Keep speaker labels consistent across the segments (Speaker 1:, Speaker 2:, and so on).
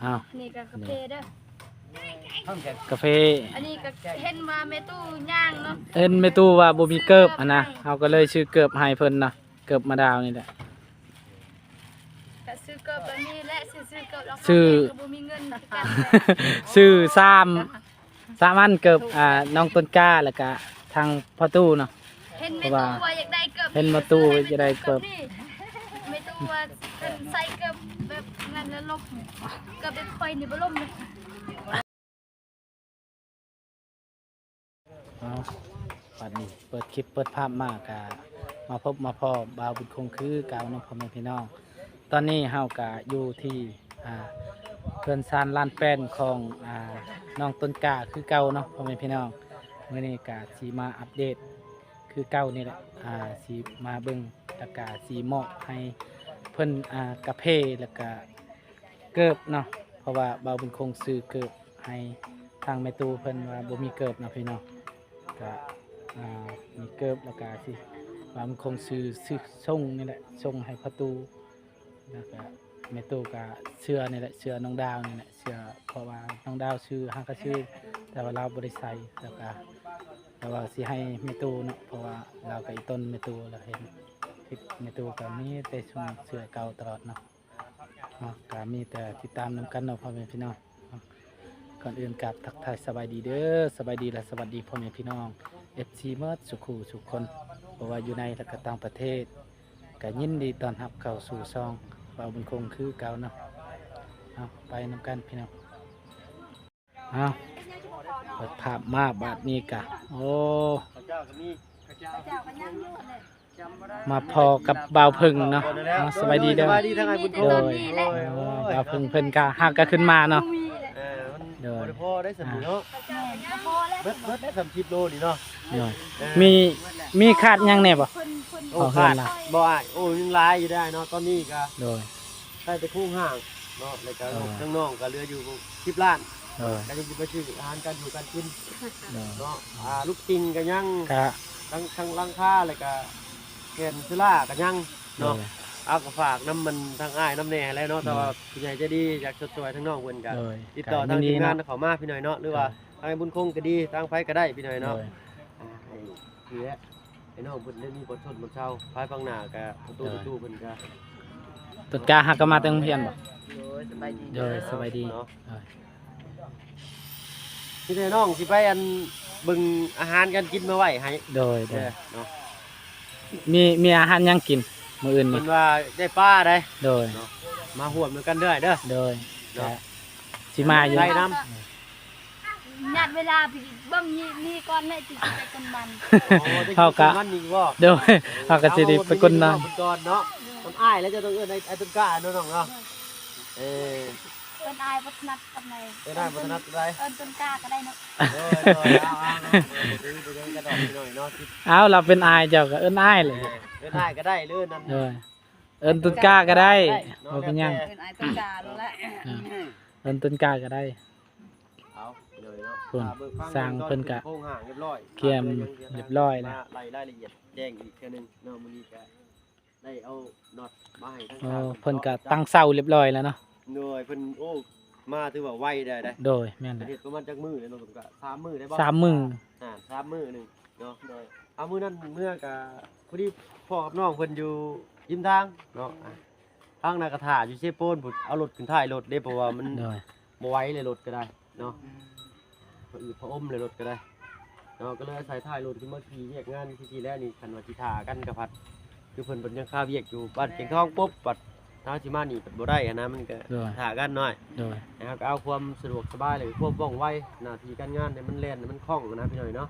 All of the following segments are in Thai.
Speaker 1: อ้าว
Speaker 2: นี่ก็กาแฟเด้อก
Speaker 1: าแฟ
Speaker 2: อันนี้ก็เห็นว่าแม่ตู้ย่างเนาะ
Speaker 1: เอิ้นแม่ตู้ว่าบ่มีเกิบนะเฮาก็เลยชื่อเกิบให้เพิ่นนะเกิบมาดาวนี่แหละ
Speaker 2: ก็ซื้อเกิบแบบนี้และซื้อเกิบแล้ว
Speaker 1: ซื้อ
Speaker 2: ก็บ่มีเงินกัน
Speaker 1: ชื่อ3อันเกิบน้องต้นกล้าแล้วก็ทางพ่อตู้เนาะ
Speaker 2: เห็นแม่ตู้ว่าอยากได้เกิบ
Speaker 1: เห็นแม่ตู้อยากได้เกิบ
Speaker 2: แม่ตู้ว่าเพิ่นใส่เกิบแบบนั้นแล้วลบเกิบแบบค่อยนี่บ่ล่มเลย
Speaker 1: เอาบัดนี้เปิดคลิปเปิดภาพมากกะมาพบมาพ่อบาวบุญคงคือกาวน้องพ่อแม่พี่น้องตอนนี้เฮากะอยู่ที่เขื่อนซานลานแป้นของน้องต้นกาคือเก่าเนาะพ่อแม่พี่น้องเมื่อนี้กะสีมาอัปเดตคือเก่านี่แหละสีมาเบิ่งแล้วกะสีมอบให้เพิ่นกระเพแล้วก็เกิบเนาะเพราะว่าบาวบุญคงซื้อเกิบให้ทางแม่ตูเพิ่นว่าบ่มีเกิบเนาะพี่น้องก็มีเกิบแล้วก็สิว่ามันคงซื้อส่งนี่แหละส่งให้ประตูแล้วก็แม่ตู้ก็เชื่อนี่แหละเชื่อน้องดาวนี่แหละเชื่อเพราะว่าน้องดาวชื่อฮักก็ชื่อแต่ว่าเราบ่ได้ใส่แล้วก็แต่ว่าสิให้แม่ตู้เนาะเพราะว่าเราก็อีต้นแม่ตู้เราเห็นคลิปแม่ตู้ก็มีแต่ช่วงเสื้อเก่าตลอดเนาะก็มีแต่ติดตามนำกันเนาะพ่อแม่พี่น้องก่อนอื่นกับทักทายสบายดีเด้อสบายดีและสวัสดีพ่อแม่พี่น้องFC เมิดสุขูสุขคนเพราะว่าอยู่ในและก็ต่างประเทศก็ยินดีต้อนรับเข้าสู่ซองบ่าวบุญคงคือเก่าเนาะเอาไปนำกันพี่น้องเอาเปิดภาพมาบาดนี้กะโอ้มาพอกับบ่าวพึ่งเนาะสบายดีเด้อ
Speaker 3: สบายดีทั้งไอ้บุญโท
Speaker 1: โดยบ่าวพึ่งเพิ่นก็ฮักก็ขึ้นมาเนาะ
Speaker 3: โดยพ่อได้สำนีเนาะเบิดได้30 โลนี่เนาะ
Speaker 1: โดยมีขาดยังแน่บ่
Speaker 3: โอ้ขาดบ่อ้ายโอ้ยังหลายอยู่ได้เนาะตอนนี้ก็
Speaker 1: โดย
Speaker 3: ใส่แต่คู่ห่างเนาะแล้วก็น้องๆก็เหลืออยู่10 ล้าน
Speaker 1: โดย
Speaker 3: ก็ยังสิไปซื้ออาหารการอยู่การกิน
Speaker 1: โดย
Speaker 3: เนาะลูกจริงก็ยัง
Speaker 1: ก็
Speaker 3: ทั้งหลังคาแล้วก็แผ่นซิล่าก็ยัง
Speaker 1: โด
Speaker 3: เนาะ
Speaker 1: ย
Speaker 3: เอาก็ฝากน้ำมันทางอ้ายน้ำแหน่แล้วเนาะแต่ว่าผู้ใหญ่ใจะดีอยากช่วยทั้งน้องเพิ่นกัน
Speaker 1: โดย
Speaker 3: ติดต่อทางทีมงานเขามาพี่หน่อยเนาะหรือว่าทางบุญคงก็ดีทางไผก็ได้พี่หน่อย
Speaker 1: โด
Speaker 3: เนาะ
Speaker 1: ย
Speaker 3: ให้พี่แหละไอ้น้องเพิ่นได้มีบทสนบทเช้าไผฟังหน้าก็ประตูเพิ่นก็
Speaker 1: ตุดกาหักก็มาตั้งเพียนบ่
Speaker 3: โดยสบายดี
Speaker 1: โดยสบายดี
Speaker 3: เนาะ
Speaker 1: โดย
Speaker 3: พี่น้องสิไปอันเบิ่งอาหารกันกินมาไว้ให้
Speaker 1: โดยโด
Speaker 3: เด้
Speaker 1: ย
Speaker 3: อเนาะ
Speaker 1: มีอาหารยังกินมื้ออื่น
Speaker 3: เพิ่
Speaker 1: นี่
Speaker 3: นว่าได้ป้าได้
Speaker 1: โดย
Speaker 3: เนาะมาร่วมกันเด้อเด้อ
Speaker 1: โดย
Speaker 3: เนาะ
Speaker 1: สิมาอยู่
Speaker 3: ได้น้
Speaker 2: นัดเวลาพี่เบิ่งนี่ก่อนแม่สิไปกันมัน
Speaker 3: ำโอ้ได้กินมันนี่บ่
Speaker 1: โดยเฮาก็สิได้ไปกดน้
Speaker 3: เพิ่นก่อนเนาะต้นอ้ายแล้วจะต้องเอิ้นไอ้ต้นกล้าเนาะน้องเนาะเออ
Speaker 2: เป็นอายวัฒนัดกับไหน
Speaker 3: ได้บ่ถนัดได้
Speaker 2: ต้นกล้าก็ได้เนาะ
Speaker 3: โดยเอาไปกระดอกไปหน่อยเนาะ
Speaker 1: เอาเราเป็นอายเจ้าก็เอิ้นอายเลย
Speaker 3: เล่นได้ก็ได้เลื่อนนั่น
Speaker 1: โดยเอิ้นต้นกาก็ได้บ่เป็นหยัง
Speaker 2: เป็นอายต้นกล้าแล้วแหละ
Speaker 1: เอิ้นต้นกาก็ได้
Speaker 3: เอาเลยเนาะ
Speaker 1: เพิ่นสร้างเพิ่นก็
Speaker 3: โครงห่างเรียบร้อย
Speaker 1: เกียมเรียบร้อยแล้ว
Speaker 3: รายละเอียดแจ้งอีกเทื่อนึงเนาะมื้อนี้ก็ได้เอาน็อตมาให้ทั้ง
Speaker 1: โอ้
Speaker 3: ข้าง
Speaker 1: เพิ่นก็ตั้งเสาเรียบร้อยแล้วเนาะ
Speaker 3: หน่วยเพิ่นโอ้มาถือว่าไวได้
Speaker 1: โดยแม่น
Speaker 3: ประ
Speaker 1: แหละ
Speaker 3: เทศประมาณจักมื้อเนาะผมก็3มื้อได้บ่
Speaker 1: 3มื้อ
Speaker 3: 3มื้อหนึงเนาะโดยเอามื้อนั้นเมื่อก็พอดีพ่อกับน้องเพิ่นอยู่ริมทางเนาะทางนากระถาอยู่เชฟโปนพุ่นเอารถขึ้นท้ายรถเด้เพราะว่ามัน
Speaker 1: โดย
Speaker 3: บ่ไหวเลยรถก็ได้เนาะพออืดพออมเลยรถก็ได้เนาะก็เลยใส่ท้ายรถขึ้นมาขี่เวียกงานที่แล้วนี่คันว่าสิท่ากันกับพัดคือเพิ่นเพิ่นยังค่าเวียกอยู่บ้านเก่งทองปุ๊บปัดท้าสิมานี่ปัดบ่ได้อะนะมันก็ท่ากันหน่อย
Speaker 1: โดย
Speaker 3: นะครับก็เอาความสะดวกสบายเลยความว่องไวหน้าที่การงานเนี่ยมันแล่นมันคล่องนะพี่หน่อยเนาะ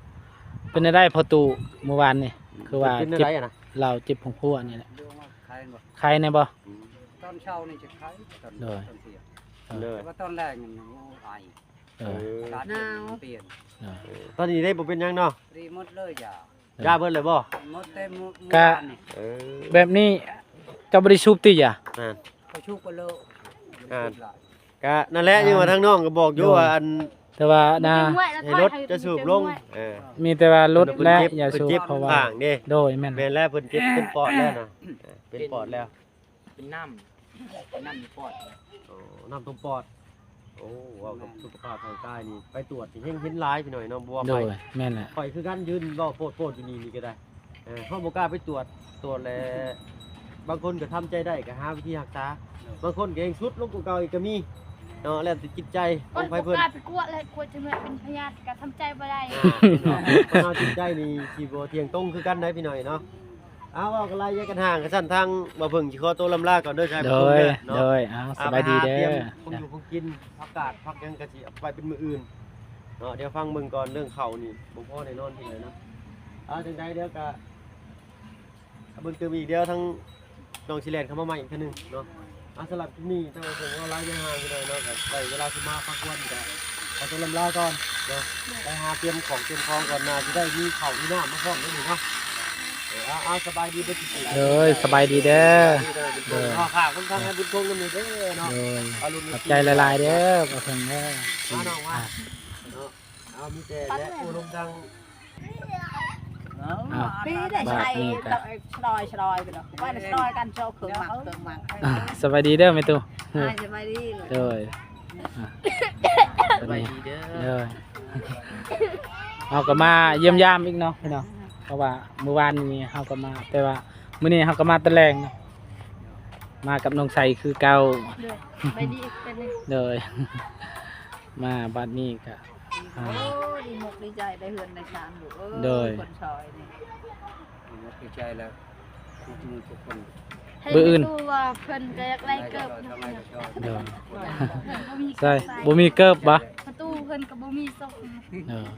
Speaker 1: เป็นได้พอตูเมื่อวานนี่คือว่า
Speaker 3: เป็นอะ
Speaker 1: เจ็บ
Speaker 3: ไรอะนะ
Speaker 1: เราเจ็บของพัวนี่แหละ
Speaker 4: ขายบ่
Speaker 1: ใครในบ่
Speaker 4: ตอนเช้านี่จะขายตอน
Speaker 1: โดย
Speaker 4: ตอนเที่ยง
Speaker 3: เลย
Speaker 4: แต่ว่าตอนแรกนี่โอ้ไอ
Speaker 1: โดย
Speaker 4: อากาศเปลี่ยน
Speaker 1: โดย
Speaker 3: ตอนนี้ได้บ่เป็นหยังเนาะ
Speaker 4: รีหมดเลยจ้ะ
Speaker 3: ยาเบิดเลยบ่
Speaker 4: หมดเต็มหมด
Speaker 1: ก็
Speaker 4: นี่
Speaker 3: เออ
Speaker 1: แบบนี้เจ้าบ่ได้สูบติอ่ะ
Speaker 3: อ่า
Speaker 4: เขาชุกไปเลย
Speaker 3: ก็นั่นแหละยังว่าทางน้องก็บอกอยู่ว่าอัน
Speaker 1: แต่ว่านะ
Speaker 3: ให้รถจะสูบลงเออ
Speaker 1: มีแต่ว่ารถและอย่าสูบ
Speaker 3: เจ็บ
Speaker 1: เพราะว่า
Speaker 3: ข้างเด้
Speaker 1: โดยแม่น
Speaker 3: แม่นแล้วเพิ่นเจ็บเป็นปอดแล้วนะเป็นปอดแล้ว
Speaker 4: เป็นน้ำมีปอด
Speaker 3: โอ้น้ำตรงปอด โอ้ว่ากับสุขภาพทางกายนี่ไปตรวจนี่เห็นหลายพี่หน่อยเนาะบ่ว่า
Speaker 1: โด
Speaker 3: ไป
Speaker 1: ยแม่นแหละ
Speaker 3: ข่อยคือกันยืนเว้าโพดๆอยู่นี่ก็ได้เฮาบ่กล้าไปตรวจแล้วบางคนก็ทำใจได้ก็หาวิธีรักษาบางคนก็เองสุดลงกว่าเก่าอีกก็มีเนาะแล้วแต่จิตใจข
Speaker 2: ก็
Speaker 3: องไผ
Speaker 2: บ่
Speaker 3: เพิ่น
Speaker 2: กล้าไปกลัวเลยกลัวจะมาเป็นพยาธิก็ทำใจบ่ได้
Speaker 3: คนเอาจิตใจนี่สิบ่เที่ยงตรงคือกันได้พี่หน่อยเนาะเอาเว้ากันไล่แยกกันห่างกันซั่นทางบ่เพิ่งสิขอตัวลำลาก่อนเด้อชาย
Speaker 1: โด
Speaker 3: บ่เพิ่ง
Speaker 1: ย
Speaker 3: เด้อเนาะ
Speaker 1: โดยเอาสบายดีเด้
Speaker 3: ตรีย
Speaker 1: อ
Speaker 3: มคงอยู่คงกินผักกาดผักหยังก็สิเอาไปเป็นมื้ออื่นเนาะเดี๋ยวฟังเบิ่งก่อนเรื่องข้าวนี่บ่พอได้นอนที่ไหนเนาะจังได๋เดี๋ยวก็เบิ่งเติมอีกเดี๋ยวทั้งน้องสิแลนเข้ามาใหม่อีกเทื่อนึงเนาะสำหรับคลิปนี้ถ้าว่าเพิ่นว่าไล่ยังห่างกันเลยเนาะก็ได้เวลาสิมาพักวันก็ขอตัวลำลาก่อนเนาะไปหาเตรียมของเตรียมของก่อนนะสิได้มีข้าวมีน้ำมาพร้อมแล้วนี่เนาะสบายดีเด้อทุกคน
Speaker 1: โดยสบายดีเด้อ
Speaker 3: เด้อค่ะคนทางให้บุญคงกันนี่เด้อเนาะ
Speaker 1: โดย
Speaker 3: เอารุ่น
Speaker 1: ขอบใจหลายๆเด้อบ่เพิ่งเด้อ
Speaker 3: มาน้องว่าเนาะเอามีแต่และผู้ลมดัง
Speaker 4: พี่ได้ใช้ชลอยไปเนาะว่าชลอยกันโชว์เครื่องหมัก
Speaker 1: สบายดีเด้อแม่ตู่
Speaker 4: สบายดีเลย
Speaker 1: โดย
Speaker 3: สบายดีเด้อ
Speaker 1: โดยเอาก็มาเยี่ยมยามอีกเนาะพี่น้องเพราะว่าเมื่อวานนี้เฮาก็มาแต่ว่ามื้อนี้เฮาก็มาแตะแรงเนาะมากับน้องใสคือเก่า
Speaker 2: เลยไปดีอีกเป็นเลย
Speaker 1: โดย มาบัดนี้ก็อ่า
Speaker 4: โอ้ดีมกดีใจได้เฮือนได้ชานอยู่คนชอยนี่ดีใจแล้วทุกคน
Speaker 2: ให้รู้ว่าเพิ่นก็อยากไล่เกิบ
Speaker 1: โดยใช่บ่มีเกิบบ่
Speaker 2: ประตูเพิ่นก็บ่มีศอก
Speaker 1: เออ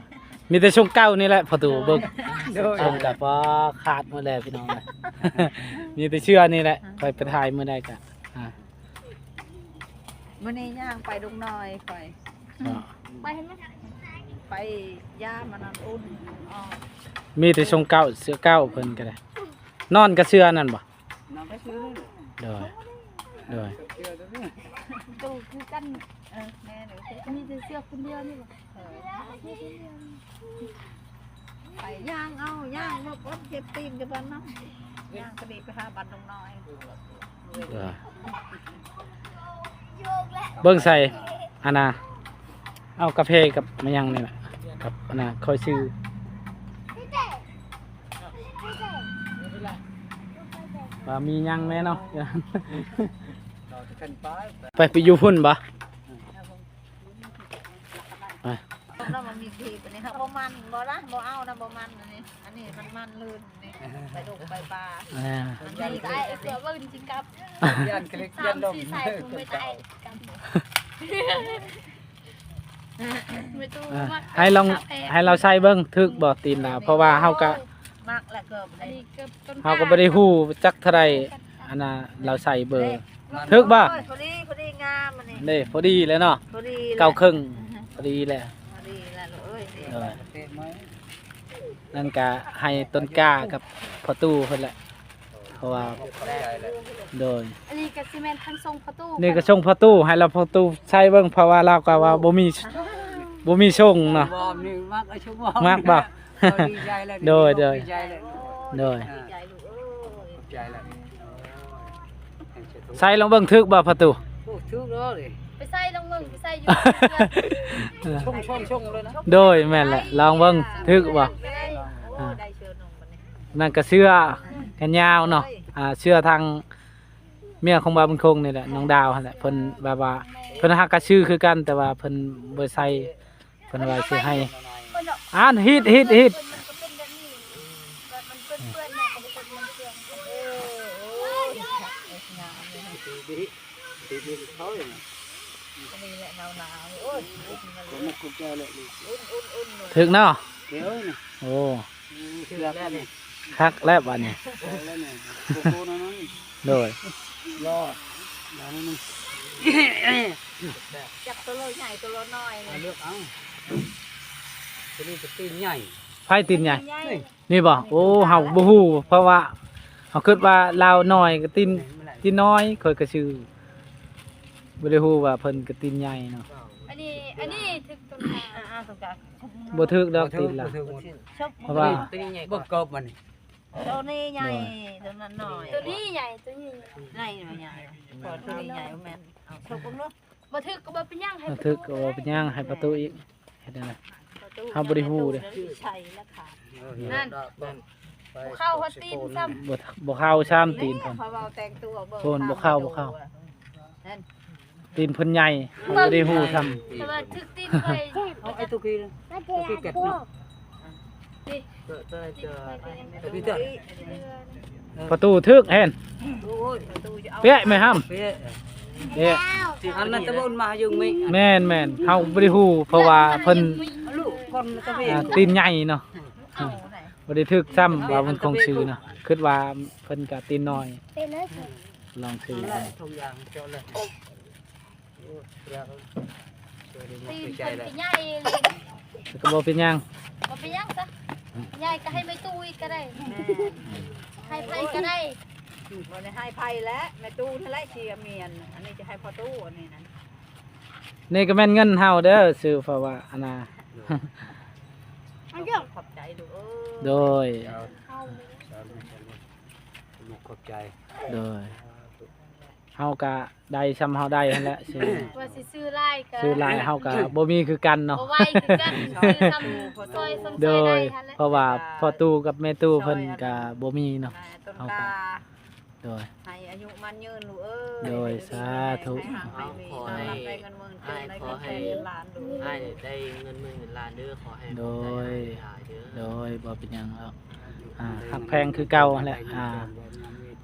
Speaker 1: มีแต่ช่วงเก้านี่แหละประตูเบิ่งช่วงกับว่าขาดหมดแล้วพี่น้องเลย มีแต่เชื่อนี่แหละไปถ่ายมื้อใดก็อ่า
Speaker 4: มื้อนี้ย่างไปดงน้อยค่อย
Speaker 1: ก็
Speaker 2: ไปเห็นไหม
Speaker 4: ไปย่ามันนอุ่นอ๋อ
Speaker 1: มีแต่ช่วงเก้าเสื้อเก้าเพิ่นก็ได้นอนกับเสื้อนั่นบ่
Speaker 4: น้องก็ซื้อ
Speaker 1: โดยโดย
Speaker 2: ตูคือกัน
Speaker 4: แม่หนู
Speaker 2: มีแต่เสื้อคนเดียวนี่บ่
Speaker 4: ไปย่างเอาย่างรถเจ็บตีนกับบ้านน้ำย่างก็ดีไปหาบ้านดงน้อย
Speaker 1: เออเบิ่งใส่อันน่ะเอากาแฟกับมะยังนี่แหละกับอันน่ะคอยซื้อว่ามียังแน่เนาะ ไปอยู่พุ่นบ่ไป
Speaker 4: เรามันมีทีปนี้ครับบ่มันบ่ละบ่เอานะบ่มันอันนี้มันลื่นนี่ไปดงไปปลา
Speaker 1: อ่า
Speaker 2: มันได้ได้เสื้อเบิ่งจริงกับ
Speaker 4: ยันคลิก
Speaker 2: 3 4ใส่ถุงไม่ได้กันไม่ตู้
Speaker 1: อ่า
Speaker 2: มัก
Speaker 1: ให้เราใส่เบิ่งถึกบ่ตีนลาวเพราะว่าเฮาก็
Speaker 4: มักและเกือบ
Speaker 2: อันนี้เกือบต้น
Speaker 1: เฮาก็บ่ได้ฮู้จักเท่าใดอันน่ะเราใส่เบอร์ ถึกบ่
Speaker 4: พอดีงามมันนี่
Speaker 1: เด้พอดีเลยเนาะ
Speaker 4: พอดี
Speaker 1: เก้าครึ่งพอดีแหละ
Speaker 4: พอดีแล้วเอ้ย
Speaker 1: เออนั่นก็ให้ต้นกล้ากับพ่อตู้เพิ่นแหละเพราะว่าโดย
Speaker 2: อันนี้ก็ซีเมนต์ทั้งทรงประตู
Speaker 1: นี่ก็ส่งพ่อตู้ให้เราพ่อตู้ใช้เบิ่งเพราะว่าเราก็ว่าบ่มีส่งเนาะ
Speaker 4: บอมนี่มักไอ้ชั่วโมง
Speaker 1: มากบ่
Speaker 4: ดีใจแล้ว
Speaker 1: โดย
Speaker 4: ดีใจเลย
Speaker 1: โดย
Speaker 4: ดีใจลูกเอ้ยใจแล้ว
Speaker 1: ใส่ลองเบิ่งถึกบ่พ่อตู้
Speaker 4: โอ้ทุกเลย
Speaker 2: ไปใส่ลงมึงไปใส่อยู่
Speaker 4: ช่งเลยนะ
Speaker 1: โดยแม่นแหละลองเบิ่งถึกบ่
Speaker 4: ได้เชิญนมมันนี่
Speaker 1: นั่นก็เสื้อแขนยาวเนาะเสื้อทางเมียของบาบุญคงนี่แหละน้องดาวหั่นแหละเพิ่นแบบว่าเพิ่นฮักกะชื่อคือกันแต่ว่าเพิ่นบ่ใส่เพิ่นว่าสิให้อ่านฮิต
Speaker 2: มันก็เป็นแบบนี้แบบมันเปื้อนๆเนี่ยก็เป็นมันเปื้อน
Speaker 4: ดีเขาเลยนี่แหละหนาวโอ้ยมันกุญแจเลยอุ่น
Speaker 1: ถึกเนาะ
Speaker 4: เดี๋ยวนี่
Speaker 1: โอ้
Speaker 4: เชื่อแล้วนี่
Speaker 1: คักแล้วบัดนี้
Speaker 4: แล้วนี่โกนั่น
Speaker 1: โดย
Speaker 4: รอแล้วนี่จับตัวใหญ่ตัวน้อยเลือกเอาตัวนี้จะตีนใหญ่
Speaker 1: ไผตินใหญ่นี่บ่โอ้เฮาบ่ฮู้เพราะว่าเฮาคิดว่าลาวน้อยก็ตินน้อยข่อยก็ชื่อบ่ได้ฮู้ว่าเพิ่นก็ตินใหญ่เนาะ
Speaker 2: อันนี้ถึงต้นขา
Speaker 4: สงการ
Speaker 1: บ่ถึกดอกตินล่ะเพราะว่า
Speaker 4: ตัวนี้ใหญ่บ่เกิบมันตัวนี้ใหญ่ตัวนั้นน้อย
Speaker 2: ตัวนี้ใหญ่ตัวนี้
Speaker 4: ใหญ่ใหญ่พอตัวนี้ใหญ่แม่นเอาชกกันเนาะ
Speaker 2: บ่ถึกก็บ่เป็นหยังให้
Speaker 1: ถึกก็บ่เป็นหยังให้ประตูอีกเฮ็ดได้ล่ะ เฮาบ่ได้ฮู้เด้
Speaker 4: ใช่แล้วค่ะ
Speaker 2: นั่นบ่เข้าฮอดตีนซ้ำ
Speaker 1: บ่เข้าชามตีนเพิ่น
Speaker 4: พอเราแต่งตัวเบิ่ง
Speaker 1: โทนบ่เข้าบ่เข้า
Speaker 4: นั่น
Speaker 1: ตีนเพิ่นใหญ่บ่ได้ฮู้ทำ
Speaker 2: แต่ว่าถึกตีนไป
Speaker 4: เอาไอ้ตุกี้ตุกี้เก็บเนาะ
Speaker 2: นี่
Speaker 4: พี่เด้อ
Speaker 1: ประตูถึกแฮ่น
Speaker 4: โอ้ยประตูจะเอา
Speaker 1: เป๊ะไหมห้ำ
Speaker 4: เป๊ะ
Speaker 1: เอ๊ะ
Speaker 4: อันนั้นตะบนมายึงมิ
Speaker 1: แม่นเฮาบ่ได้ฮู้เพราะว่าเพิ่น
Speaker 4: ลูกคนตะเว
Speaker 1: ตีนใหญ่เนาะ
Speaker 4: เอาไหน
Speaker 1: บ่ได้ถึกซ้ำว่าเพิ่นคงชื่อเนาะคิดว่าเพิ่นก็ตีนน้อยลองชื่อ
Speaker 4: ทุกอย่างเจ้าเลย
Speaker 2: ตีนเพิ่นสิใหญ่เลย
Speaker 1: แต่ก็บ่เป็นหยัง
Speaker 2: บ่เป็นหยังซะใหญ่ก็ให้ไม่ตู้อีกก็ได้ให้ไผก็ได้
Speaker 4: วันนี้ให้ไผ่แล้วแม่ตู้นั่นแหละเชียร์เมียนอันนี้จะให้พ่อตู้อันนี้นั่น
Speaker 1: นี่ก็แม่นเงินเฮาเด้อชื่อเพราะว่าอันน่ะ
Speaker 4: ขอบใจดูเอ
Speaker 1: โดย
Speaker 3: ลูกขอบใจ
Speaker 1: โดยเฮาก็ได้ซ้ำเฮาได้นั่นแหละชื่อ
Speaker 2: ว่าสิซื้อลายก็
Speaker 1: ชื่อหลายเฮาก็บ่มีคือกันเนาะ
Speaker 2: บ่ไหวคือกันซื้อซ้ำซอยซ้ำ
Speaker 1: โด
Speaker 2: ซอยได้
Speaker 1: ย
Speaker 2: หั่นแหละ
Speaker 1: เพราะว่าพ่อตู้กับแม่ตู้เพิ่นก็บ่มีเนาะ
Speaker 4: ต้นกา
Speaker 1: โดย
Speaker 4: ให้อายุมันยืนลูกเอ้ย
Speaker 1: โดยสาธุ
Speaker 4: ขอให้ได้เงินหมื่นเกินได้เงินแสนล้านดู
Speaker 5: ให้ได้เงินหมื่นเงินล้านเด้อขอให้
Speaker 1: โดย
Speaker 5: หายเด้อ
Speaker 1: โดยบ่เป็นหยังแล้วหักแพงคือเก่าหั่นแหละ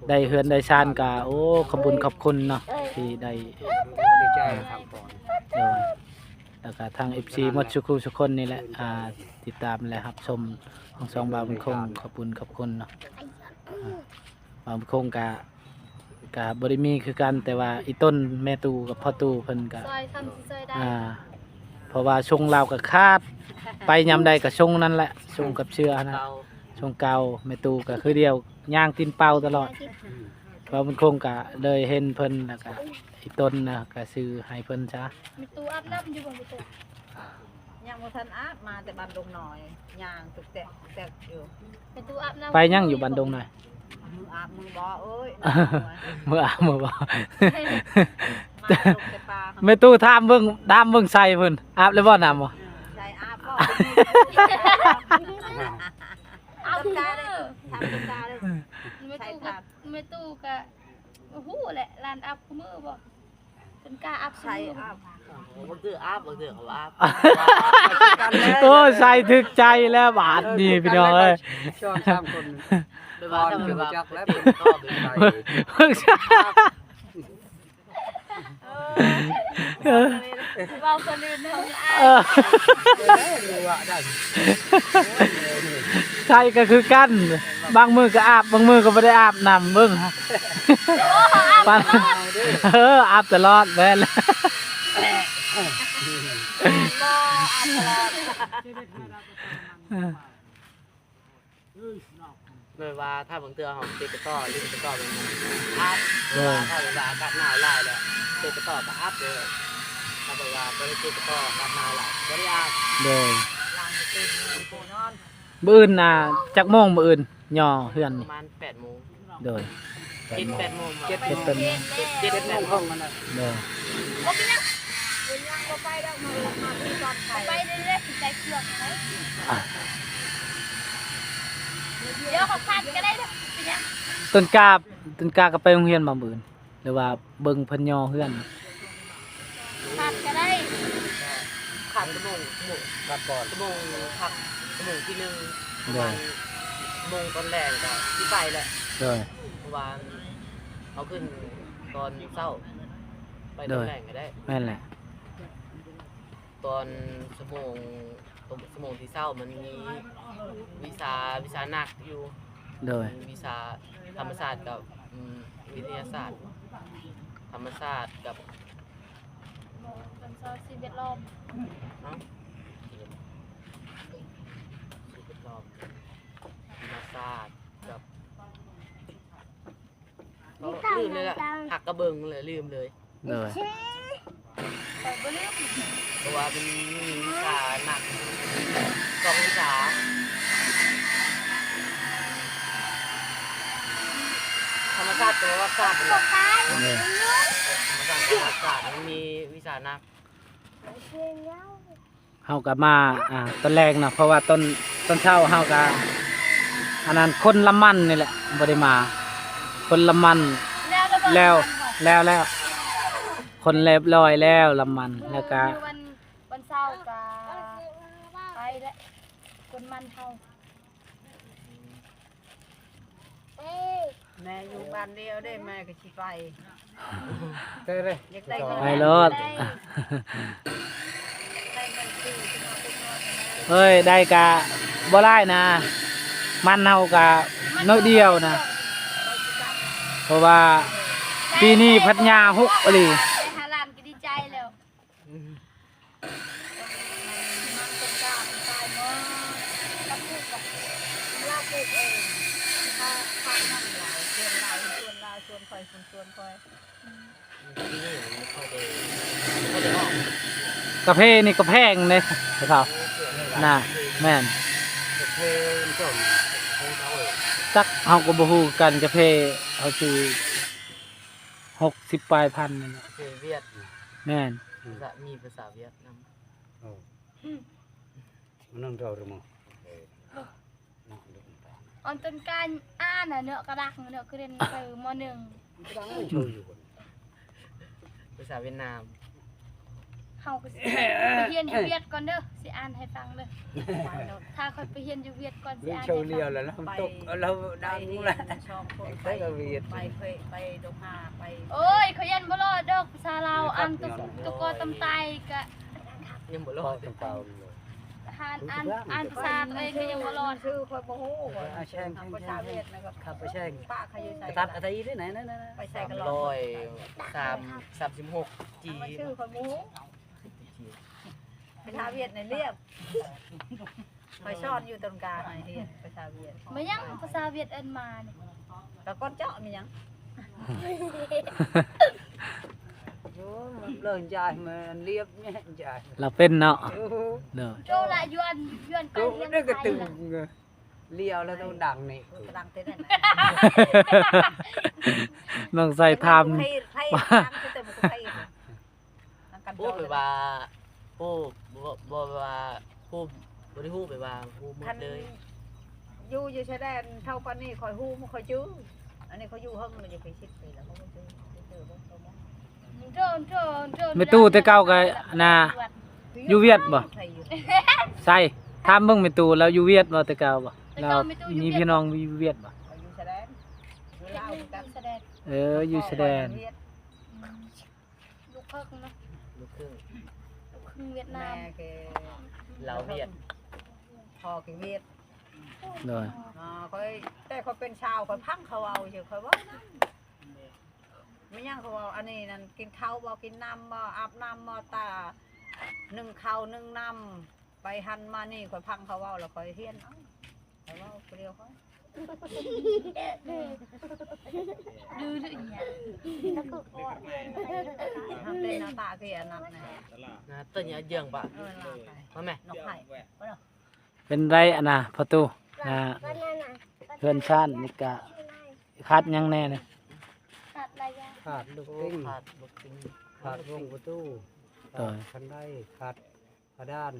Speaker 1: ได้เฮือนได้ชานก็โอ้ขอบคุญขอบคุณเนาะที่ได้
Speaker 3: ดีใจครับก่อน
Speaker 1: โดยแล้วก็ทาง FC หมดทุกคู่ทุกคนนี่แหละติดตามและรับชมของสองบาวบุญคงขอบคุณเนาะบาวบุญคงก็บ่ได้มีคือกันแต่ว่าอีต้นแม่ตู่กับพ่อตู่เพิ่นก็
Speaker 2: ซอยซ้ำสิซอยได้
Speaker 1: เพราะว่าชงเราก็คาดไปยามใดก็ชงนั่นแหละชงกับเชื่อนะ
Speaker 5: เตา
Speaker 1: ชงเก่าแม่ตู่ก็คือเดียวย่างตีนเป่าตลอดบาวบุญคงก็เลยเห็นเพิ่นแล้วก็อีต้นนะก็ซื้อให้เพิ่นซะ
Speaker 2: มีตู้อาบน้ำอยู่บ่มีตู้
Speaker 4: ยังบ่ทันอาบมาแต่บ้านดงน้อยย่างตุกแตกแตกอยู่
Speaker 2: มีตู้อาบน้ำ
Speaker 1: ไปยังอยู่บันดงหน่อย
Speaker 4: มืออาบมือบ่เอ้ย
Speaker 1: เมื่อเมื่อบ่
Speaker 4: มาลงแต่ปลา
Speaker 1: แม่ตู้ถามเบิ่งใส่เพิ่นอาบแล้วบ่น้ำบ่
Speaker 4: ใช่อาบบ่
Speaker 2: เอา
Speaker 4: ตุ๊ก
Speaker 2: ตา
Speaker 4: ตา
Speaker 2: เล
Speaker 4: เลย ยทำตุ๊กตาเลย
Speaker 2: ไม่ตู้ก็โอ้โหแหละร้านอาบคู่มือบ่เป็นกล้าอาบ
Speaker 4: ใช่อาบบ
Speaker 5: างเทื่ออาบบางเทื่อเขาอาบ
Speaker 1: โอ้ใส่ถึกใจแล้วบาดนี่พี่น้องเอ้ย
Speaker 3: ชอบข้ามคน
Speaker 5: ไม่ว่าถ้าเป็นว่า
Speaker 3: จักแล้ว
Speaker 5: เป็นก็เป็นไป
Speaker 1: เพิ่งใช่
Speaker 2: เบาคนอื่นเฮาอา
Speaker 1: เอบ ใช่ก็คือกันบางมือก็อาบบางมือก็บ่ได้อาบน้ำเบิ่งปันอาบตลอดแม่นแล้ว
Speaker 4: บ่อาบตลอด
Speaker 5: ไม่ว่าถ้าบางเทื่อเขาเจ็บกระต้อหรือกระต้อเป็นอาบถ้าเป็นว่าอากาศหนาวหลายแล้วเจ็บกระต้อก็อาบเลยถ้าเป็นว่าบ่ได้เจ็บกระต้ออากาศหนาวหลายบ่ได้อาบ
Speaker 1: โดย
Speaker 4: ล้างตื่นกูนอน
Speaker 1: มื้ออื่นน่ะจักโมงมื้ออื่นย่อเฮือน
Speaker 5: ป
Speaker 1: นี่
Speaker 5: ระมาณ8 โมง
Speaker 1: โดย
Speaker 5: 7-8 โมง
Speaker 1: เฮ็ดเป็น
Speaker 5: 7-8 โมง
Speaker 1: โดย
Speaker 2: บ่เป็นหยัง
Speaker 4: ยังบ่ไปแล้วมาที่ตอนไทย
Speaker 2: ไปเรื่อยๆสิใจเครื่องไหมเดี๋ยวเขาคัดก็ได้เด้อเป็นหยัง
Speaker 1: ต้นกาก็ไปโรงเรียนบ่มื้ออื่นหรือว่าเบิ่งเพิ่นย่อเฮือน
Speaker 2: คัดก็ได้
Speaker 5: ขาดชั่วโมงรับก่อนชั่วโมงพักชั่วโมงที่1ประมาณโมงตอนแรกก็ที่ไปแหละ
Speaker 1: โดย
Speaker 5: เพราะว่าเอาขึ้นตอนเช้าไปตอนแรกก็ได้
Speaker 1: แม่นแหละ
Speaker 5: ตอนชั่วโมงที่เช้ามันมีวิชาหนักอยู่
Speaker 1: โดย
Speaker 5: วิชาธรรมศาสตร์กับวิทยาศาสตร์ ธรรมศาสตร์กับ
Speaker 2: เป็นซอยชีวิตรอบ
Speaker 5: เนาะชีวิตรอบธรรมศาสตร์กับลืมเลยล่ะหักกระเบิงเลยลืมเลย
Speaker 1: โดย
Speaker 2: แต่บ่ลืม
Speaker 5: เพราะว่าเป็นวิชาหนัก2 วิชาธรรมชาติกับประวัติศาสตร์เป็นหลัก
Speaker 1: โดย
Speaker 5: มาสร้างประวัติศาสตร์มันมีวิชานัก
Speaker 1: เฮาก็มาตอนแรกนะเพราะว่าต้นเช้าเฮาก็อันนั้นคนละมันนี่แหละบ่ได้มาคนละมันแล้วคนเรียบร้อยแล้วละมันแล้วก็
Speaker 2: วันเสาร์ก็ไปแล้วคนมันเฮา
Speaker 4: แม่อยู่บ้านเดียวได้แม่ก็สิไป
Speaker 3: ได้เลย
Speaker 4: อยากได้
Speaker 1: ไปรถ
Speaker 4: ได้เงินซื้อที่นอนที่นอนนะ
Speaker 1: เฮ้ยได้กะบ่ได้นะ มันเฮากะน้อยเดียวนะ เพราะว่าปีนี้พัดยาฮุกอหลี
Speaker 2: ไปหาหลานก็ดีใจแล้ว
Speaker 4: มันเป็นกล้ามตายเนาะเราปลูกกับเราปลูกเองถ้านั่นหลายชวนคอยชวนคอย
Speaker 5: ที่นี่มันไม่ค่อยได้ออก
Speaker 1: กาแฟนี่ก็แพงเลยครับน่ะแม่น
Speaker 3: เพลงส่งเพลงเขาเอง
Speaker 1: จักเฮาก็บ่ฮู้กันกาแฟเฮาซื้อ60ปลายพันนั่นน่ะ
Speaker 5: คือเวียด
Speaker 1: แม่น
Speaker 5: มีภาษาเวียดนาม
Speaker 3: มันนั่งเราหรือมั้ง
Speaker 2: ออนต้นการอ่านน่ะเนาะกระดักเนาะคือเรียนไปม .1
Speaker 3: ช่วยอยู่คน
Speaker 5: ภาษาเวียดนาม
Speaker 2: เฮาก็สิไปเรียนอยู่เวียดก่อนเด้อสิอ่านให้ฟังเด้อถ้าค่อยไปเรียนอยู่เวียดก่อนสิอ่านให้ฟัง
Speaker 3: แล้วตกเราดังละ
Speaker 4: ช่องคนไปไปดงหาไป
Speaker 2: โอ้ยเขายันบ่รอดดอกภาษาลาวอ่านตุกอตำไตก็
Speaker 5: ยังบ่ร
Speaker 3: พ
Speaker 5: อ
Speaker 3: อ
Speaker 5: ด
Speaker 3: เป็นเปล่า
Speaker 2: อ่านภาษาตัวเองก็ยังบ่รอด
Speaker 4: ชื่อคอยบ่ฮู้ภาษาเวียดนะครับ
Speaker 3: ขับไปแช่ง
Speaker 4: ป้าเขาอยู่ใส่
Speaker 3: กระตัดอะไรที่ไหนนั่น
Speaker 4: ไปใส่กระ
Speaker 5: 336 G
Speaker 4: ชื่อคอยบ่ฮู้ภาษาเวียดในเรียบคอยซ่อนอยู่ตรงกลางให้เรียนภาษาเวียด
Speaker 2: มายังภาษาเวียดเอิ้นมานี่
Speaker 4: แล้วก้อนเจาะมีหยัง
Speaker 6: เลินใจมันเรียบเนี่ยใจ
Speaker 1: เราเป็นเนาะเด้อ
Speaker 2: โจละยวนไป
Speaker 6: กู
Speaker 2: เรียน
Speaker 6: นี่ก็
Speaker 2: ไท
Speaker 6: ตึ
Speaker 2: ย
Speaker 6: ง
Speaker 2: น่ะ
Speaker 6: เลี้ยวแล้วต้องดังนี่
Speaker 4: กระดังเต้นนั่น
Speaker 1: น้องใส่ทาม
Speaker 4: ให้เต็มกูให้นั่งกัน
Speaker 5: พูดไปว่าผู้บ่ว่าผู้บ่ได้ฮู้ไปว่าผู้หม
Speaker 4: คั
Speaker 5: ด
Speaker 4: น
Speaker 5: เลย
Speaker 4: อยู่ชายแดนเท่าปานนี้คอยฮู้มันคอยจื้ออันนี้เขาอยู่ห้องมันจะไปชิดไปแล้วเขาบ่จื้อเจอบ่
Speaker 2: โจ
Speaker 1: ไม่ตู้แต่เก่าก็น่ะอยู่เวียดบ่ใส่ถามเบิ่งไม่ตู้แล้วอยู่เวียดบ่แต่เก่าบ่เรามีพี่น้องอยู่เวียดบ่
Speaker 4: อยู่ชายแดนอยู่ลาวกัน
Speaker 2: แสดง
Speaker 1: อยู่แสดง
Speaker 2: ลูกครึ่งเนาะ
Speaker 5: ลูกครึ่ง
Speaker 2: ลูกครึ่งเวียดนา
Speaker 4: แม่
Speaker 2: ม
Speaker 4: แก
Speaker 5: ลาวเวียด
Speaker 4: พ่อแกเวียด
Speaker 1: โดย
Speaker 4: ค่อยแต่เขาเป็นชาวค่อยพังเขาเอาเฉยค่อยว่าไม่ย่างเขาเอาอันนี้นั่นกินข้าวบ่กินน้ำบ่อาบน้ำบ่ตานึ่งข้าวนึ่งน้ำไปหันมานี่ค่อยพังเขาเอาแล้วค่อยเฮียนเอาค่อยว่าเดียวค่อย
Speaker 2: ดื้อๆเนี่ย
Speaker 4: ทำเป็นหน้าตาคืออันนั้นนะ
Speaker 5: นะต้นยาเยื่องปะ
Speaker 4: เออลาไป
Speaker 5: ว่าแม่
Speaker 4: นกไข่
Speaker 1: เป็นไรอันน่ะประตูเพื่อนชาตินี่ก็คัดยังแน่เนี่ย
Speaker 2: ตัดอะไรยะ
Speaker 6: ขาดลูก
Speaker 5: โอ้
Speaker 6: ติ้ง
Speaker 5: ขาดลูกติ้ง
Speaker 6: ขาดวงประตูขาดคันได้ขาดกระด้าน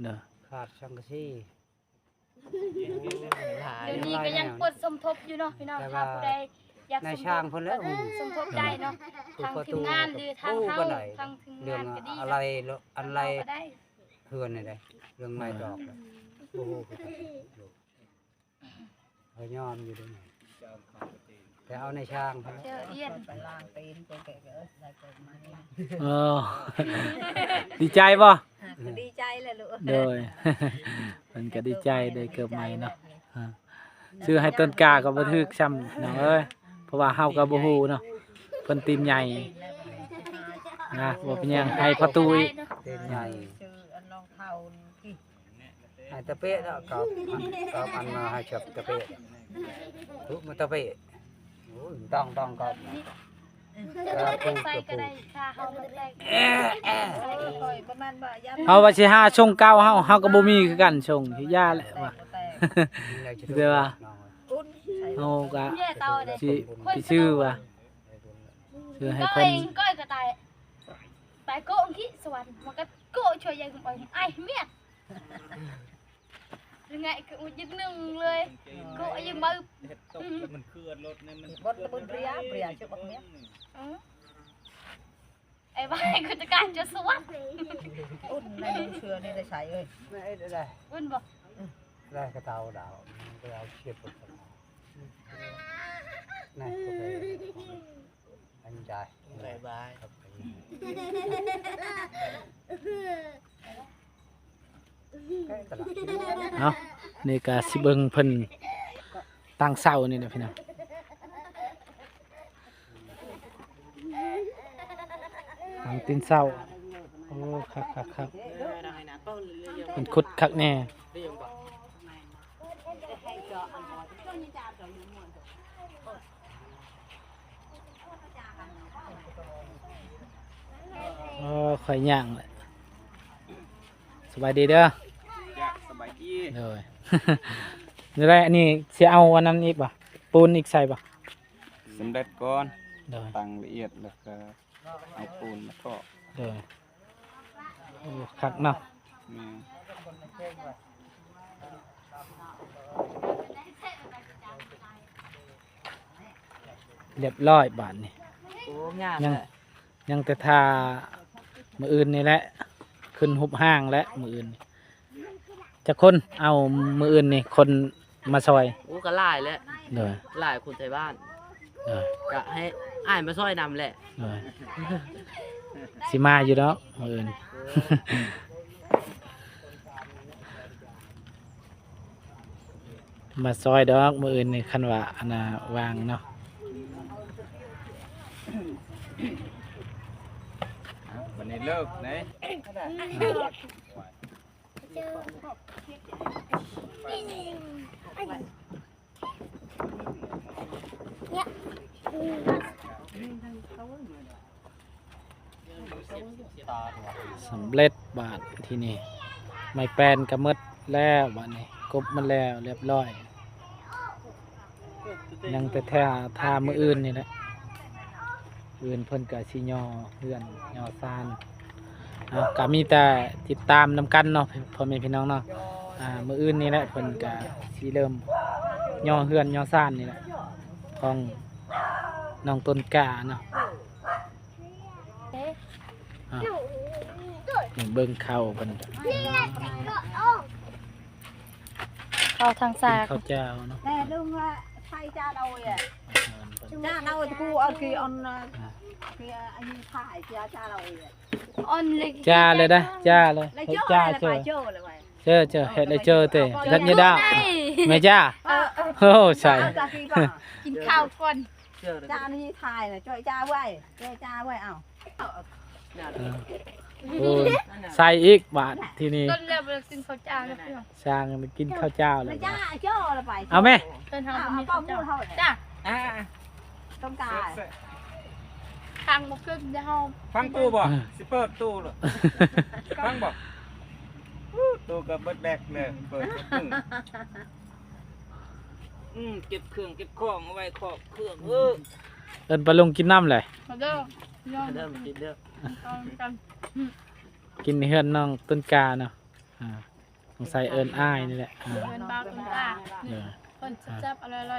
Speaker 1: เด้อ
Speaker 6: ขาดชังกะซี
Speaker 5: หลาย
Speaker 2: เดี๋ยวนี้ก็ยังปวดสมทบอยู่เนาะพี่น้องถ้าผู้ใดอยาก
Speaker 6: ใน
Speaker 2: สมท
Speaker 6: ช่าง
Speaker 2: บ
Speaker 6: เพิ่นแล้ว
Speaker 2: สมทบได้เนาะทางทีมงานหรือทางเฮาทางทีม
Speaker 6: เรื่อง
Speaker 2: งานก็ดี
Speaker 6: อะไรอะไร
Speaker 2: ก็ได้
Speaker 6: เฮือนนี่ได้เรื่องไม้ดอกโอ้โหเขายอมอยู่ด้วยแต่เอาในช่างเพิ่น
Speaker 2: เจอเอียน
Speaker 4: ไปล้างตีนตัวแกก็ได้เกิดมานี่
Speaker 1: เออ ดีใจบ่
Speaker 4: ก็ดีใจเลยลูก
Speaker 1: โดย มันก็ดีใจได้เกิดใหม่เนาะซื้อให้ต้นกาก็บ่ถึกซ้ำน้องเอ้ยเพราะว่าเฮาก็บ่ฮู้เนาะเพิ่นตีนใหญ่นะบ่เป็นหยังให้ประตูอีก
Speaker 6: เต็มใหญ่
Speaker 4: ชื่ออันน้องเท่าที่
Speaker 6: ให้ตะเปะแล้วก็อันมาให้จับตะเปะทุกมาตะเปะโอ้ยต้องก็
Speaker 2: ใส่ก็ได้ค่าเฮามันได้
Speaker 4: ใส่คอยประมาณว่ายัน
Speaker 1: เฮาว่าสิหาชงเก่าเฮาก็บ่มีคือกันชงที่ย่าแหละว่า เดี๋ยวว่า
Speaker 4: อุ่นใส่
Speaker 1: เฮาก็
Speaker 2: เนี่ยเตาเด้
Speaker 1: สิชื่อว่า คือให้
Speaker 2: ก็
Speaker 1: เพิ่
Speaker 2: เอน งก็กระต่ายตายโก้องที่สวรรค์มันก็โก้ช่วยยังไปไอ้เมียยังไงก็ยึดหนึ่งเลยโก้ยังมือ
Speaker 6: มันเคลื่อนรถเนี่ยมัน
Speaker 4: บดบนเปรียชื่อบักเนี้ย
Speaker 2: ไอ้บ้ากูจะการจะสวัสดิ์
Speaker 4: อุ่นในเชื่อนี่ได้ใช้เอ้ย
Speaker 6: ไม่ได้
Speaker 2: อุ่นบอก
Speaker 6: ได้กระเตาดาวไปเอาเชือกไปนั่นก็ไปอันใจ
Speaker 5: บายบาย
Speaker 6: ครับ
Speaker 1: เนาะนี่ก็สิเบิ่งเพิ่นตั้งเสานี่นะพี่น้องตั้งตีนเสาโอ้คักเพิ่นขุดคักแน่
Speaker 5: ได้ยังบอก
Speaker 1: ข่อยย่างแหละสบายดีเด้อ
Speaker 6: สบายดี
Speaker 1: เด้อ นี่แหละอันนี้สิเอาอันนั้นอีกบ่ปูนอีกใส่บ่
Speaker 6: สำเร็จก่อน
Speaker 1: เด้อ
Speaker 6: ตั้งละเอียดแล้วก็เอาปูนมาทอด
Speaker 1: เด้อโอ้คักเนาะ
Speaker 6: นี่
Speaker 1: เรียบร้อยบาดนี่
Speaker 5: โอ้งาม
Speaker 1: ยัง
Speaker 5: เลย
Speaker 1: ยังแต่ทามื้ออื่นนี่แหละขึ้นหุบห้างและมื้ออื่นนี่จะคนเอามื้ออื่นนี่คนมาซอย
Speaker 5: โอ้ก็หลายแล้ว
Speaker 1: เด้อ
Speaker 5: หลายคนไทยบ้าน
Speaker 1: เด้อ
Speaker 5: ก็ให้อ้ายมาช่วยนำแหละ
Speaker 1: เด้อสิมาอยู่เนาะมื้ออื่น มาซอยดอกมื้ออื่นนี่คันว่าอันน่ะวางเนาะ
Speaker 6: วันนี้เลิกไหน
Speaker 1: สำเร็จบาทที่นี่ไม่แปลนก็หมดแล้วบาทนี้กบมันแล้วเรียบร้อย ยังแต่ทามืออื่นนี่แหละอื่นเพิ่นก็สิย่อเฮือนย่อซานก็มีแต่ติดตามนำกันเนาะพ่อแม่พี่น้องเนาะมืออื่นนี่แหละเพิ่นก็สิเริ่มย่อเฮือนย่อซานนี่แหละของน้องต้นกล้าเนาะอ่ะนี่เบิ่งเข้าเพิ่น
Speaker 2: เข้าทางซ้าย
Speaker 1: ข้าวเจ้าเนาะ
Speaker 4: แต่ลุงว่าใช่จ้าเราอ่ะจ้าเรากูเอาคืออันคืออันนี้ถ่ายจ้าเราอ่ะ
Speaker 2: อ่อนเล็ก
Speaker 1: จ้าเลยนะจ้าเลย
Speaker 4: เลย
Speaker 1: เฮ็ด
Speaker 4: เจ้า
Speaker 1: จ้า
Speaker 4: เลย
Speaker 1: เจ
Speaker 4: ไป
Speaker 1: อ
Speaker 4: เจ้าเลยไป
Speaker 1: เจอเฮ็ดเลยเจอเตะทัดยาดาแม่จ้าโอ้ใส่
Speaker 4: จ้าคือป่ะ
Speaker 2: กินข้าวก่อน
Speaker 5: เจอเลย
Speaker 4: จ้านี่ถ่ายเลยช่วยจ้าไว้ช่วยจ้าไว้เอา
Speaker 1: โอ้ยใส่อีกบาทที่นี่
Speaker 2: ต้นเรียบเลยกินข้าวเจ้านะพี่น้อง
Speaker 1: สร้างมันกินข้าวเจ้าเล
Speaker 4: เลย ยจ้าเจ้าเลยไป
Speaker 1: เอาไหม
Speaker 2: ต้นทาง
Speaker 4: เอา
Speaker 2: มี
Speaker 4: ป้อ
Speaker 2: ข้าม ว
Speaker 4: พู
Speaker 2: เจ้า
Speaker 4: ดเท่าไหร่
Speaker 2: จ้า
Speaker 4: ต้องการ
Speaker 2: ทางบุกขึ้นจะห้อง
Speaker 6: ฟังตู้บ่สิเปิดตู้เหรอฟังบ่ตู้ก็เบิดแบกเลยเปิดตู้
Speaker 5: เก็บเครื่องเก็บของเอาไว้ครอบเครื่อง
Speaker 1: เอิ้นปลาลงกินน้ำเลย
Speaker 2: มาเด้อน้อง
Speaker 5: เริ่มกินเด้อ
Speaker 2: กัน
Speaker 1: กินในเฮือนน้องต้นกาเนาะสงสัยเอิ้นอ้ายนี่แหละ
Speaker 2: เงินบางกันตา
Speaker 1: เออ
Speaker 2: คนจับอะไร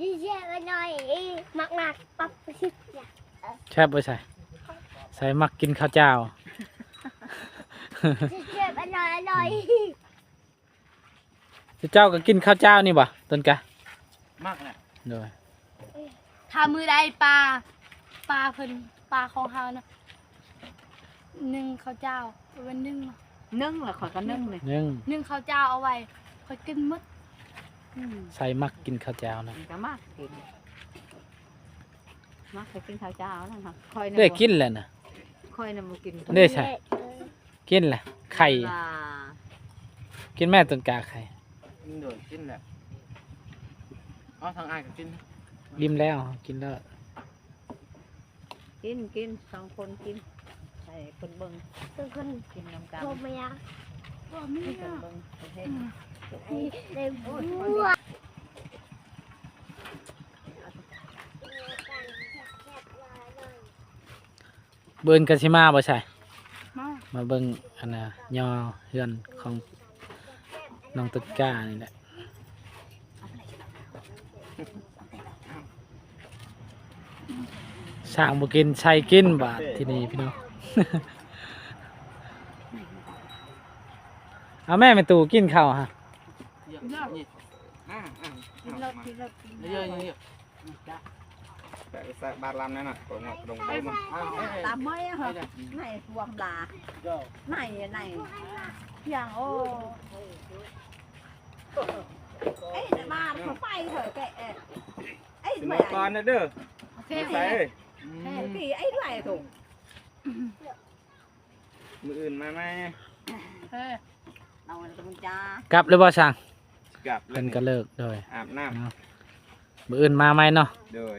Speaker 2: ยิ่งแย่กันหน่อยหนักปั๊บชิบ
Speaker 1: แช่บบ่ใส่ใส่มักกินข้าวเจ้า
Speaker 2: เจ็บอร่อย
Speaker 1: เจ้าก็กินข้าวเจ้านี่บ่ต้นกะ
Speaker 5: มากนะ
Speaker 1: โดย
Speaker 2: ทามือได้ปลาเพิ่นปลาของเฮานะนึ่งข้าวเจ้าเป็นนึ่ง
Speaker 4: นึ่งเหรอขอก็นึ่งเลย
Speaker 1: นึ่ง
Speaker 2: ข้าวเจ้าเอาไว้คอยกินมด
Speaker 1: ใส่มักกินข้าวเจ้านะ
Speaker 4: ก็มากกินมากไปกินข้าวเจ้าแล้วค่ะคอย
Speaker 1: ได้กินแล้วนะ
Speaker 4: คอยนำมากิน
Speaker 1: ได้ใช่กินแหละไข่กินแม่ต้นกาไข่
Speaker 5: กินโดดกินแหละอ๋อทางอ้ายก็กิน
Speaker 1: ริมแล้วกินแล้ว
Speaker 4: กินสองคนกินใช่คนเบิ่ง
Speaker 2: เป็นคน
Speaker 4: กินน้ำกัน
Speaker 2: โทรมายังโทรไม่
Speaker 4: คน
Speaker 2: ยัง
Speaker 4: เบิ่งประเทศ
Speaker 2: เลยบัว
Speaker 1: เบิ่นกันสิมาบ่ใช่
Speaker 2: มา
Speaker 1: มาเบิ่งอันน่ะยอเฮือนของน้องตุ๊กก้านี่แหละสร้างบ่กินใช้กินบาดที่นี่พี่น้อง เอาแม่ไปตู่กินข้าวฮะ
Speaker 5: เยอะนี่
Speaker 4: กินรถกินรถกิน
Speaker 5: เยอะเยอะ
Speaker 6: แต่สักบาทลำนั่นน่ะผมตรงไปมัน
Speaker 4: ตามไม่เหรอไหนรวมลาไหนอย่างโอ้เอ้ยแต่มาเขาไปเถอะแกไอ้
Speaker 6: สิ
Speaker 4: แหว
Speaker 6: มากรนะเด้อ
Speaker 2: โอเค
Speaker 6: ใส่
Speaker 4: กี่ไอ้แหวถูก
Speaker 6: มืออื่นมาไหม
Speaker 2: เฮ้ย
Speaker 4: เอาตรงจ้าก
Speaker 1: ลับหรือบ่ช่าง
Speaker 6: กลับเล
Speaker 1: เพิ่
Speaker 6: ย
Speaker 1: นก็เลิกโดย
Speaker 6: อาบน้
Speaker 1: เนาะมื้ออื่นมาไหมเนาะ
Speaker 6: ำโดย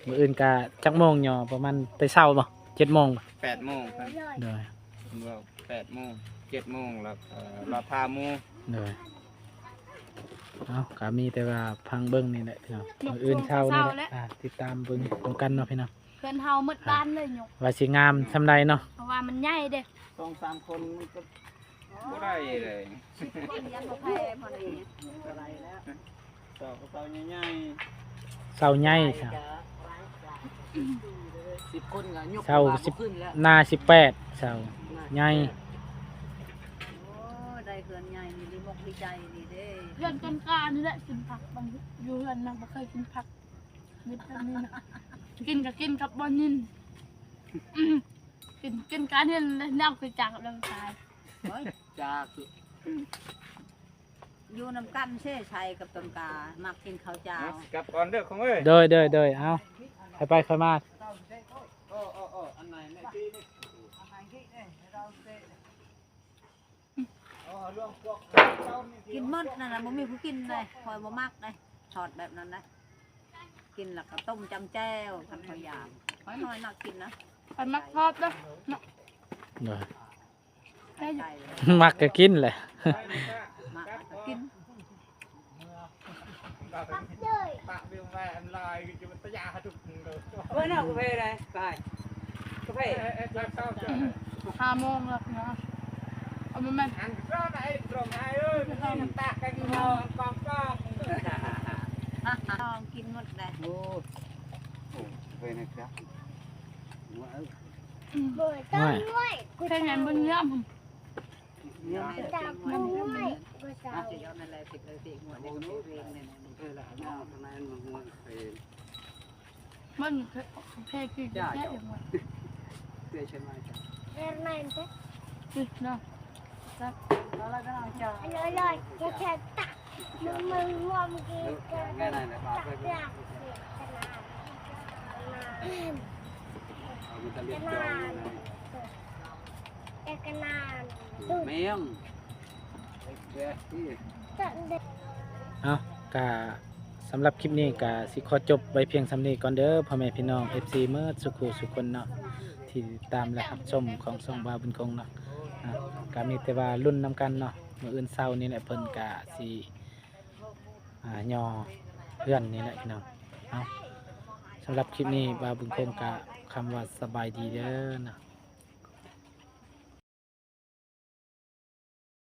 Speaker 1: มื้ออื่นก็จักโมงหยอประมาณแต่เช้าบ่7:00 นบ่
Speaker 6: 8 โมงครับ
Speaker 1: โดย
Speaker 6: เรา8 โมง 7 โมงแล้วรอพาหมู
Speaker 1: โดยเอาก็มีแต่ว่าพังเบิ่งนี่แหละพี่น้องมื้ออื่นเช้านี่แหละติดตามเบิ่งพร้อมกันเนาะพี่น้อง
Speaker 2: เพื่อนเฮาหมดบ้านเลยหยก
Speaker 1: ว่าสิงามซำใดเนาะ
Speaker 2: เพราะว่ามันใหญ่เด้
Speaker 6: 2-3 คนมันก็บ่ได้เลย
Speaker 4: คนยันบ่แพ้พอดี
Speaker 6: ต่อก็เตาใหญ่
Speaker 1: เช้าใหญ่ครับ
Speaker 5: 10 คนก็ยก
Speaker 1: เช้า
Speaker 5: ขึ้นแล้ว
Speaker 1: 10นา18เช้าใหญ่
Speaker 4: โอ้ได้เพื่อนใหญ่ดีมกดีใจดีเด้
Speaker 2: เพื่อนกันกานี่แหละกินผักบางอยู่เพื่อนนังบ่เคยกินผักนิดเท่านี้นะกินก็กินกับบอนินกินการเห็นแล้วแนวคือจากกับร่างกาย
Speaker 5: จาก
Speaker 4: อยู่น้ำกันเช่ชัยกับต้นกามักกินข้าวเจ้า
Speaker 6: ๆกลับก่อนเด้อของเอ้ย
Speaker 1: โดยเอาไปค่อยมา
Speaker 6: อันไหนเนี่ยที่นี่
Speaker 4: กินหมดนั่นน่ะบ่มีผู้กินเลยคอยบ่มักเลยทอดแบบนั้นนะกินแล้วก็ต้มจำแจ่วผัดข้าวยามคอยน้อยนักกินนะ
Speaker 2: ไปมักทอดเด้อเนาะ
Speaker 1: โดย
Speaker 4: ใช่เลย
Speaker 1: มักก็กินแหละ
Speaker 4: มักก็กิน
Speaker 6: ปากเรื่องแม่อันลอยจะมันตะยาทุกคนเลย
Speaker 5: เว้ยน่ะกาแฟได้ไปกาแฟ
Speaker 2: 5 โมงแล้วเนาะเอามันมัน
Speaker 6: อันก็ได้ตรงไหนเอ้ยมันตากกันมองกองกอง
Speaker 4: ลองกินหมดเลย
Speaker 6: โอ้เคยนะครับ
Speaker 1: น้อย
Speaker 2: แค่ไงมันเยี่ยม
Speaker 4: เนี่ยไม่ได้กินหมดเลยอาจจะย้อนอะไรติดเลยติดหัวเด็กเรียนเนี่ย
Speaker 2: มันแค่กินแค่อย่างวะนี่เนาะครับ
Speaker 7: Rồi, cái chân tắt, mình mồm kia,
Speaker 5: nghe này lại bảo
Speaker 7: tắt
Speaker 5: cái
Speaker 7: ra.
Speaker 5: người ta
Speaker 7: Cái
Speaker 5: liệt
Speaker 7: nàn, cái nàn,
Speaker 5: mềm
Speaker 7: tận đây.
Speaker 1: เอากะสำหรับคลิปนี้กะสิขอจบไว้เพียงสำนี้ก่อนเด้อพ่อแม่พี่น้อง FC เมื่อสุขุสุคนเนาะที่ตามและรับชมของส่องบาวบุญคงเนาะกะมีแต่ว่ารุ่นนำกันเนาะมื้ออื่นเช้านี่แหละเพิ่นกะสิย่อเพื่อนนี่แหละพี่น้องเอาสำหรับคลิปนี้บาวบุญคงกะคำว่าสบายดีเด้อนะ